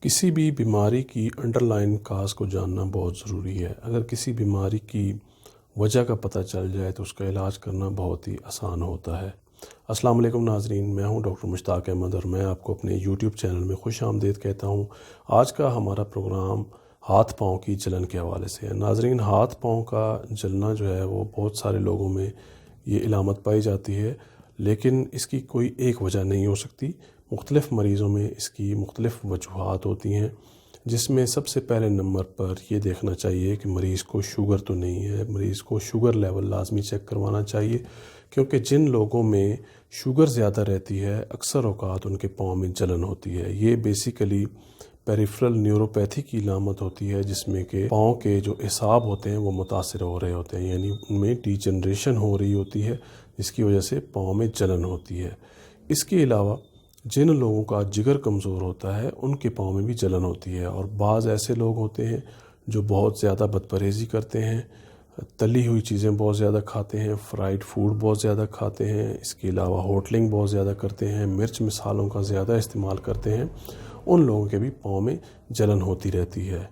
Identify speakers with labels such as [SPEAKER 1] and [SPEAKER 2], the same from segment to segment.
[SPEAKER 1] किसी भी बीमारी की अंडरलाइन काज को जानना बहुत ज़रूरी है। अगर किसी बीमारी की वजह का पता चल जाए तो उसका इलाज करना बहुत ही आसान होता है। अस्सलाम वालेकुम नाज़रीन, मैं हूं डॉक्टर मुश्ताक अहमद और मैं आपको अपने यूट्यूब चैनल में खुश आमदीद कहता हूं। आज का हमारा प्रोग्राम हाथ पाँव की जलन के हवाले से है। नाज़रीन, हाथ पाँव का जलना जो है वो बहुत सारे लोगों में ये इलामत पाई जाती है, लेकिन इसकी कोई एक वजह नहीं हो सकती। मुख्तलिफ़ मरीज़ों में इसकी मुख्तलिफ़ वजूहात होती हैं, जिसमें सबसे पहले नंबर पर ये देखना चाहिए कि मरीज़ को शुगर तो नहीं है। मरीज़ को शुगर लेवल लाजमी चेक करवाना चाहिए, क्योंकि जिन लोगों में शुगर ज़्यादा रहती है अक्सर औक़ात उनके पाँव में जलन होती है। ये बेसिकली पेरिफेरल न्यूरोपैथी की इलामत होती है, जिसमें कि पाँव के जो एसाब होते हैं वो मुतासिर हो रहे होते हैं, यानी उनमें डिजनरेशन हो रही होती है, जिसकी वजह से पाँव में जलन होती है। इसके अलावा जिन लोगों का जिगर कमज़ोर होता है उनके पाँव में भी जलन होती है। और बाज़ ऐसे लोग होते हैं जो बहुत ज़्यादा बदपरहेज़ी करते हैं, तली हुई चीज़ें बहुत ज़्यादा खाते हैं, फ्राइड फूड बहुत ज़्यादा खाते हैं, इसके अलावा होटलिंग बहुत ज़्यादा करते हैं, मिर्च मसालों का ज़्यादा इस्तेमाल करते हैं। उन लोगों के भी पाँव में जलन होती रहती है।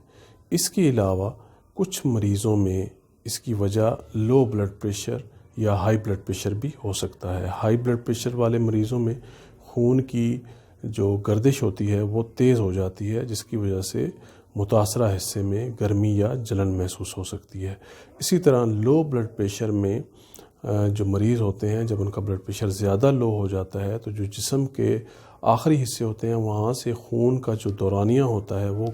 [SPEAKER 1] इसके अलावा कुछ मरीज़ों में इसकी वजह लो ब्लड प्रेशर या हाई ब्लड प्रेशर भी हो सकता है। हाई ब्लड प्रेशर वाले मरीज़ों में खून की जो गर्दिश होती है वो तेज़ हो जाती है, जिसकी वजह से मुतासरा हिस्से में गर्मी या जलन महसूस हो सकती है। इसी तरह लो ब्लड प्रेशर में जो मरीज़ होते हैं, जब उनका ब्लड प्रेशर ज़्यादा लो हो जाता है तो जो जिस्म के आखिरी हिस्से होते हैं वहाँ से खून का जो दौरानिया होता है वो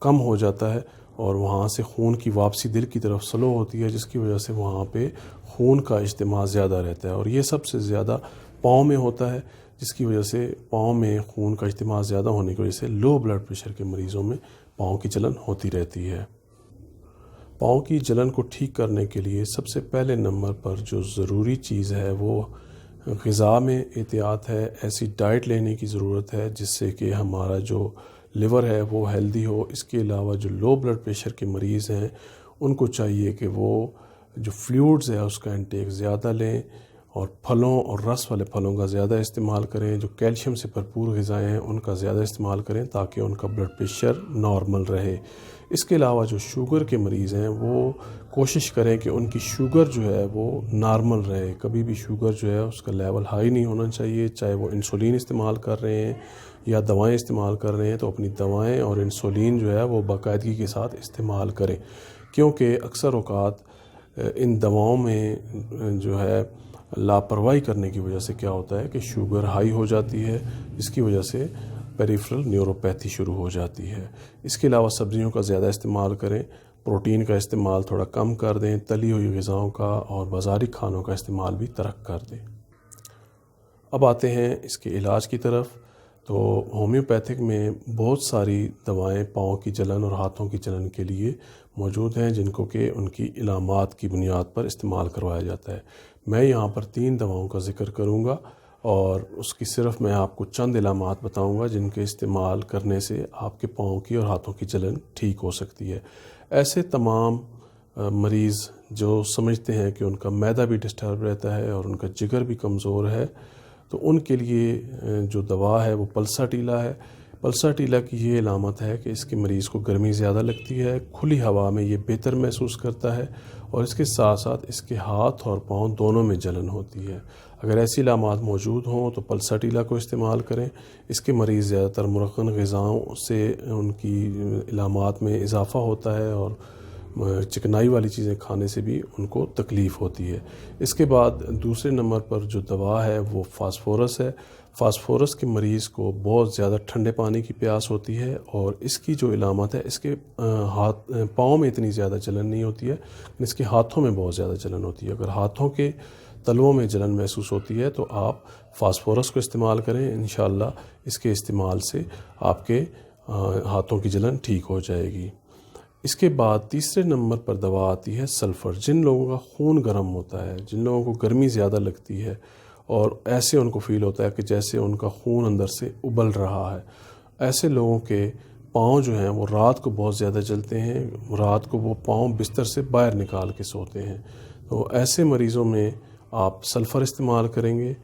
[SPEAKER 1] कम हो जाता है और वहाँ से खून की वापसी दिल की तरफ स्लो होती है, जिसकी वजह से वहाँ पे खून का इज्तिमा ज़्यादा रहता है। और ये सबसे ज़्यादा पाँव में होता है, जिसकी वजह से पाँव में खून का इज्तिमा ज़्यादा होने की वजह से लो ब्लड प्रेशर के मरीज़ों में पाँव की जलन होती रहती है। पाँव की जलन को ठीक करने के लिए सबसे पहले नंबर पर जो ज़रूरी चीज़ है वो ग़िज़ा में एहतियात है। ऐसी डाइट लेने की ज़रूरत है जिससे कि हमारा जो लिवर है वो हेल्दी हो। इसके अलावा जो लो ब्लड प्रेशर के मरीज़ हैं उनको चाहिए कि वो जो फ्लूइड्स है उसका इंटेक ज़्यादा लें और फलों और रस वाले फलों का ज़्यादा इस्तेमाल करें। जो कैल्शियम से भरपूर ग़िज़ाएँ हैं उनका ज़्यादा इस्तेमाल करें ताकि उनका ब्लड प्रेशर नॉर्मल रहे। इसके अलावा जो शुगर के मरीज़ हैं वो कोशिश करें कि उनकी शुगर जो है वो नॉर्मल रहे। कभी भी शुगर जो है उसका लेवल हाई नहीं होना चाहिए। चाहे वो इंसुलिन इस्तेमाल कर रहे हैं या दवाएं इस्तेमाल कर रहे हैं तो अपनी दवाएं और इंसुलिन जो है वो बाकायदगी के साथ इस्तेमाल करें, क्योंकि अक्सर औक़ात इन दवाओं में जो है लापरवाही करने की वजह से क्या होता है कि शुगर हाई हो जाती है, जिसकी वजह से पेरिफेरल न्यूरोपैथी शुरू हो जाती है। इसके अलावा सब्जियों का ज़्यादा इस्तेमाल करें, प्रोटीन का इस्तेमाल थोड़ा कम कर दें, तली हुई ग़िज़ाओं का और बाज़ारी खानों का इस्तेमाल भी तर्क कर दें। अब आते हैं इसके इलाज की तरफ। तो होम्योपैथिक में बहुत सारी दवाएं पाँव की जलन और हाथों की जलन के लिए मौजूद हैं, जिनको कि उनकी इलामात की बुनियाद पर इस्तेमाल करवाया जाता है। मैं यहाँ पर 3 दवाओं का ज़िक्र करूँगा और उसकी सिर्फ मैं आपको चंद इलामात बताऊँगा जिनके इस्तेमाल करने से आपके पाँव की और हाथों की जलन ठीक हो सकती है। ऐसे तमाम मरीज़ जो समझते हैं कि उनका मैदा भी डिस्टर्ब रहता है और उनका जिगर भी कमज़ोर है, तो उनके लिए जो दवा है वो पल्साटीला है। पल्साटीला की ये इलामत है कि इसके मरीज़ को गर्मी ज़्यादा लगती है, खुली हवा में ये बेहतर महसूस करता है और इसके साथ साथ इसके हाथ और पाँव दोनों में जलन होती है। अगर ऐसी इलामत मौजूद हों तो पल्साटीला को इस्तेमाल करें। इसके मरीज़ ज़्यादातर मुरक्कन ग़िज़ाओं से उनकी इलामत में इजाफ़ा होता है और चिकनाई वाली चीज़ें खाने से भी उनको तकलीफ़ होती है। इसके बाद दूसरे नंबर पर जो दवा है वो फास्फोरस है। फास्फोरस के मरीज़ को बहुत ज़्यादा ठंडे पानी की प्यास होती है और इसकी जो इलामत है, इसके पाँव में इतनी ज़्यादा जलन नहीं होती है, लेकिन इसके हाथों में बहुत ज़्यादा जलन होती है। अगर हाथों के तलवों में जलन महसूस होती है तो आप फास्फोरस को इस्तेमाल करें। इंशाअल्लाह इसके इस्तेमाल से आपके हाथों की जलन ठीक हो जाएगी। इसके बाद तीसरे नंबर पर दवा आती है सल्फ़र। जिन लोगों का खून गर्म होता है, जिन लोगों को गर्मी ज़्यादा लगती है और ऐसे उनको फ़ील होता है कि जैसे उनका खून अंदर से उबल रहा है, ऐसे लोगों के पाँव जो हैं वो रात को बहुत ज़्यादा जलते हैं। रात को वो पाँव बिस्तर से बाहर निकाल के सोते हैं। तो ऐसे मरीज़ों में आप सल्फ़र इस्तेमाल करेंगे।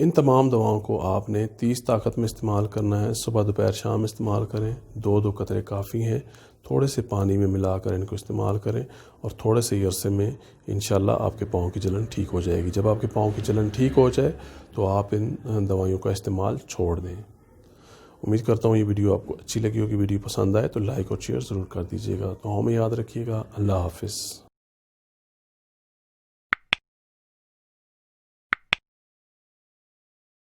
[SPEAKER 1] ان تمام دواؤں کو آپ نے 30 طاقت میں استعمال کرنا ہے. صبح دوپہر شام استعمال کریں. 2 قطرے کافی ہیں. تھوڑے سے پانی میں ملا کر ان کو استعمال کریں اور تھوڑے سے عرصے میں انشاءاللہ آپ کے پاؤں کی جلن ٹھیک ہو جائے گی. جب آپ کے پاؤں کی جلن ٹھیک ہو جائے تو آپ ان دوائیوں کا استعمال چھوڑ دیں. امید کرتا ہوں یہ ویڈیو آپ کو اچھی لگی ہوگی. ویڈیو پسند آئے تو لائک اور شیئر ضرور کر دیجیے گا. تو ہمیں یاد رکھیے گا. اللہ حافظ.